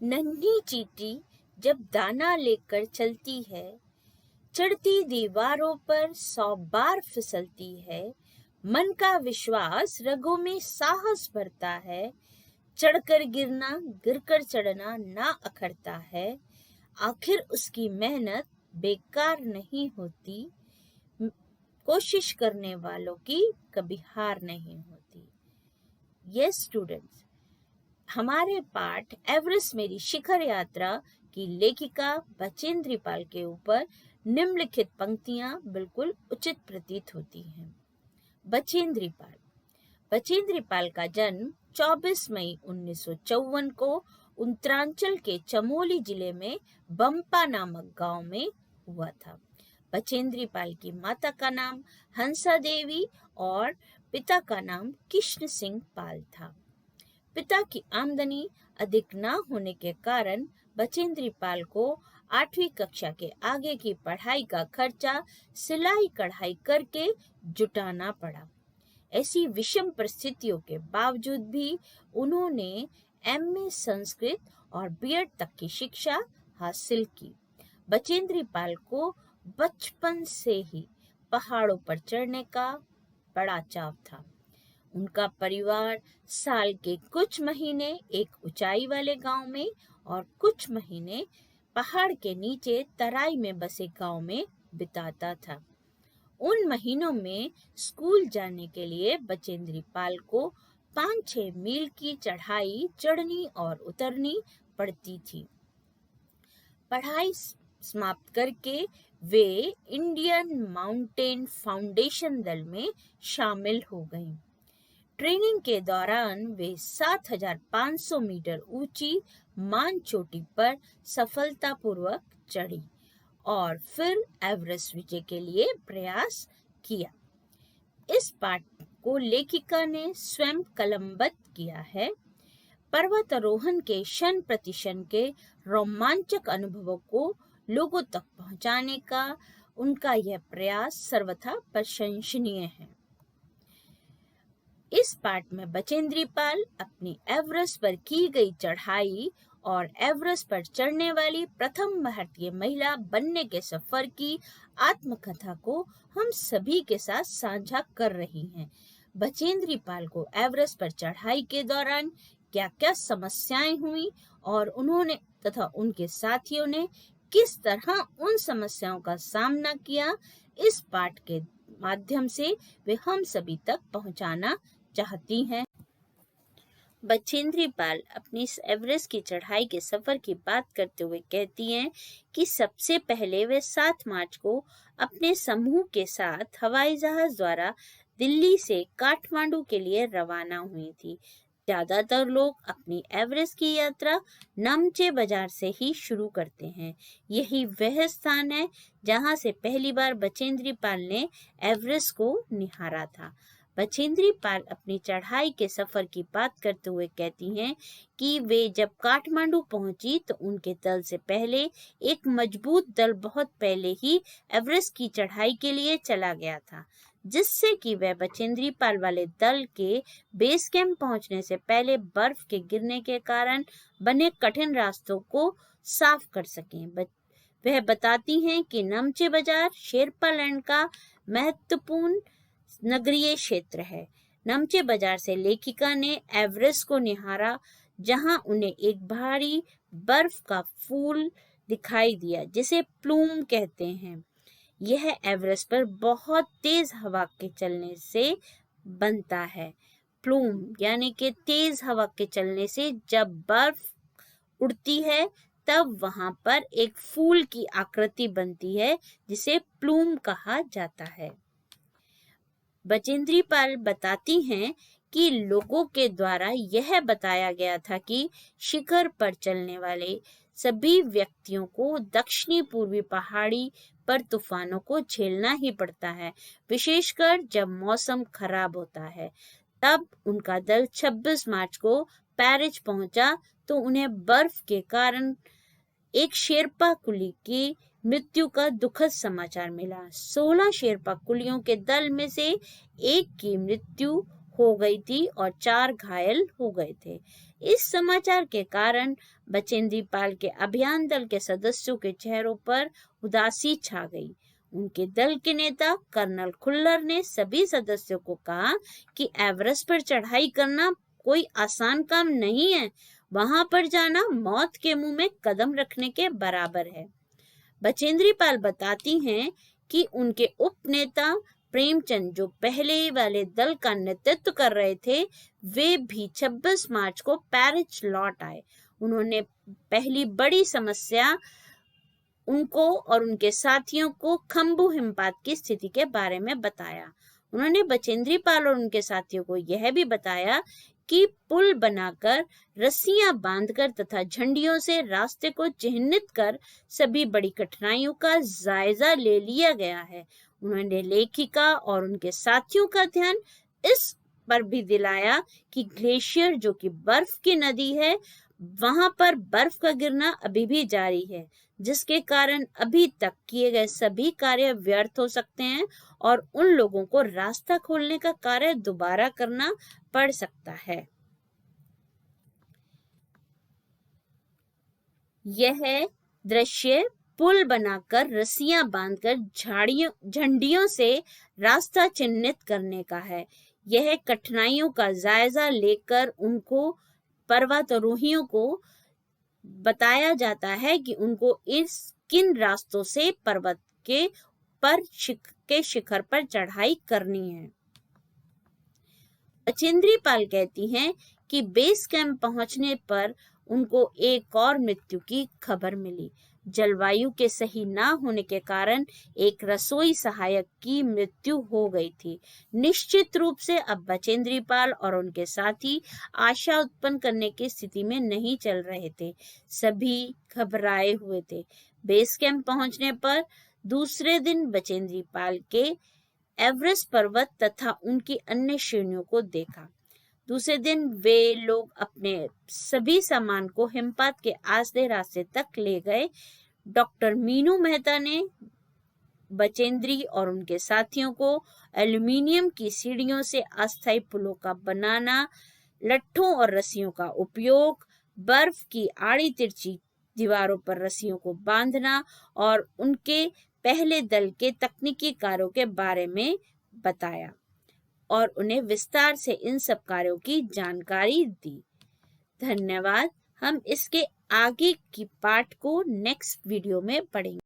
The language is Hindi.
नन्ही चींटी जब दाना लेकर चलती है, चढ़ती दीवारों पर 100 बार फिसलती है। मन का विश्वास रगों में साहस भरता है, चढ़कर गिरना गिरकर चढ़ना ना अखरता है। आखिर उसकी मेहनत बेकार नहीं होती, कोशिश करने वालों की कभी हार नहीं होती। यस स्टूडेंट्स, हमारे पाठ एवरेस्ट मेरी शिखर यात्रा की लेखिका बचेंद्री पाल के ऊपर निम्नलिखित पंक्तियां बिल्कुल उचित प्रतीत होती हैं। बचेंद्री पाल का जन्म 24 मई 1954 को उत्तरांचल के चमोली जिले में बम्पा नामक गांव में हुआ था। बचेंद्री पाल की माता का नाम हंसा देवी और पिता का नाम कृष्ण सिंह पाल था। पिता की आमदनी अधिक न होने के कारण बचेंद्री पाल को 8वीं कक्षा के आगे की पढ़ाई का खर्चा सिलाई कढ़ाई करके जुटाना पड़ा। ऐसी विषम परिस्थितियों के बावजूद भी उन्होंने एमए संस्कृत और बीएड तक की शिक्षा हासिल की। बचेंद्री पाल को बचपन से ही पहाड़ों पर चढ़ने का बड़ा चाव था। उनका परिवार साल के कुछ महीने एक ऊंचाई वाले गांव में और कुछ महीने पहाड़ के नीचे तराई में बसे गांव में बिताता था। उन महीनों में स्कूल जाने के लिए बचेंद्री पाल को 5-6 मील की चढ़ाई चढ़नी और उतरनी पड़ती थी। पढ़ाई समाप्त करके वे इंडियन माउंटेन फाउंडेशन दल में शामिल हो गईं। ट्रेनिंग के दौरान वे 7,500 मीटर ऊंची मान चोटी पर सफलतापूर्वक चढ़ी और फिर एवरेस्ट विजय के लिए प्रयास किया। इस पाठ को लेखिका ने स्वयं कलमबद्ध किया है। पर्वतारोहण के क्षण प्रतिक्षण के रोमांचक अनुभवों को लोगों तक पहुंचाने का उनका यह प्रयास सर्वथा प्रशंसनीय है। इस पाठ में बचेंद्री पाल अपनी एवरेस्ट पर की गई चढ़ाई और एवरेस्ट पर चढ़ने वाली प्रथम भारतीय महिला बनने के सफर की आत्मकथा को हम सभी के साथ साझा कर रही हैं। बचेंद्री पाल को एवरेस्ट पर चढ़ाई के दौरान क्या क्या समस्याएं हुई और उन्होंने तथा उनके साथियों ने किस तरह उन समस्याओं का सामना किया, इस पाठ के माध्यम से वे हम सभी तक पहुंचाना चाहती हैं। बचेंद्री पाल अपनी एवरेस्ट की चढ़ाई के सफर की बात करते हुए कहती हैं कि सबसे पहले वे 7 मार्च को अपने समूह के साथ हवाई जहाज द्वारा दिल्ली से काठमांडू के लिए रवाना हुई थी। ज्यादातर लोग अपनी एवरेस्ट की यात्रा नमचे बाजार से ही शुरू करते हैं। यही वह स्थान है जहां से पहली बार बचेंद्री पाल ने एवरेस्ट को निहारा था। बचेंद्री पाल अपनी चढ़ाई के सफर की बात करते हुए कहती हैं कि वे जब काठमांडू पहुंची तो उनके दल से पहले एक मजबूत दल बहुत पहले ही एवरेस्ट की चढ़ाई के लिए चला गया था, जिससे कि वह बचेंद्री पाल वाले दल के बेस कैंप पहुंचने से पहले बर्फ के गिरने के कारण बने कठिन रास्तों को साफ कर सकें। वह बताती हैं कि नमचे बाजार शेरपा लैंड का महत्वपूर्ण नगरीय क्षेत्र है। नमचे बाजार से लेखिका ने एवरेस्ट को निहारा, जहां उन्हें एक भारी बर्फ का फूल दिखाई दिया जिसे प्लूम कहते हैं। यह एवरेस्ट पर बहुत तेज हवा के चलने से बनता है। प्लूम यानी कि तेज हवा के चलने से जब बर्फ उड़ती है तब वहां पर एक फूल की आकृति बनती है जिसे प्लूम कहा जाता है। बचेंद्री पाल बताती हैं कि लोगों के द्वारा यह बताया गया था कि शिखर पर चलने वाले सभी व्यक्तियों को दक्षिणी पूर्वी पहाड़ी पर तूफानों को झेलना ही पड़ता है, विशेषकर जब मौसम खराब होता है। तब उनका दल 26 मार्च को पेरिस पहुंचा तो उन्हें बर्फ के कारण एक शेरपा कुली की मृत्यु का दुखद समाचार मिला। 16 शेरपा कुलियों के दल में से एक की मृत्यु हो गई थी और 4 घायल हो गए थे। इस समाचार के कारण बचेंद्री पाल के अभियान दल के सदस्यों के चेहरों पर उदासी छा गई। उनके दल के नेता कर्नल खुल्लर ने सभी सदस्यों को कहा कि एवरेस्ट पर चढ़ाई करना कोई आसान काम नहीं है। वहां पर जाना मौत के मुंह में कदम रखने के बराबर है। बचेंद्री पाल बताती हैं कि उनके उपनेता प्रेमचंद, जो पहले वाले दल का नेतृत्व कर रहे थे, वे भी 26 मार्च को पेरिस लौट आए। उन्होंने पहली बड़ी समस्या उनको और उनके साथियों को खम्बू हिमपात की स्थिति के बारे में बताया। उन्होंने बचेंद्री पाल और उनके साथियों को यह भी बताया कि पुल बनाकर, रस्सियां बांधकर तथा झंडियों से रास्ते को चिन्हित कर सभी बड़ी कठिनाइयों का जायजा ले लिया गया है। उन्होंने लेखिका और उनके साथियों का ध्यान इस पर भी दिलाया कि ग्लेशियर, जो कि बर्फ की नदी है, वहां पर बर्फ का गिरना अभी भी जारी है, जिसके कारण अभी तक किए गए सभी कार्य व्यर्थ हो सकते हैं और उन लोगों को रास्ता खोलने का कार्य दोबारा करना पड़ सकता है। यह दृश्य पुल बनाकर, रस्सियां बांधकर, झंडियों से रास्ता चिन्हित करने का है। यह कठिनाइयों का जायजा लेकर उनको, पर्वतारोहियों को बताया जाता है कि उनको किन रास्तों से पर्वत के शिखर पर चढ़ाई करनी है। बचेंद्री पाल कहती हैं कि बेस कैंप पहुंचने पर उनको एक और मृत्यु की खबर मिली। जलवायु के सही ना होने के कारण एक रसोई सहायक की मृत्यु हो गई थी। निश्चित रूप से अब बचेंद्री पाल और उनके साथी आशा उत्पन्न करने की स्थिति में नहीं चल रहे थे। सभी घबराए हुए थे। बेस कैंप पहुंचने पर दूसरे दिन बचेंद्री पाल के एवरेस्ट पर्वत तथा उनकी अन्य श्रेणियों को देखा। दूसरे दिन वे लोग अपने सभी सामान को हिमपात के आधे रास्ते तक ले गए। डॉक्टर मीनू मेहता ने बचेंद्री और उनके साथियों को एल्यूमीनियम की सीढ़ियों से अस्थायी पुलों का बनाना, लट्ठों और रस्सियों का उपयोग, बर्फ की आड़ी तिरछी दीवारों पर रस्सियों को बांधना और उनके पहले दल के तकनीकी कार्यों के बारे में बताया और उन्हें विस्तार से इन सब कार्यों की जानकारी दी। धन्यवाद। हम इसके आगे की पार्ट को नेक्स्ट वीडियो में पढ़ेंगे।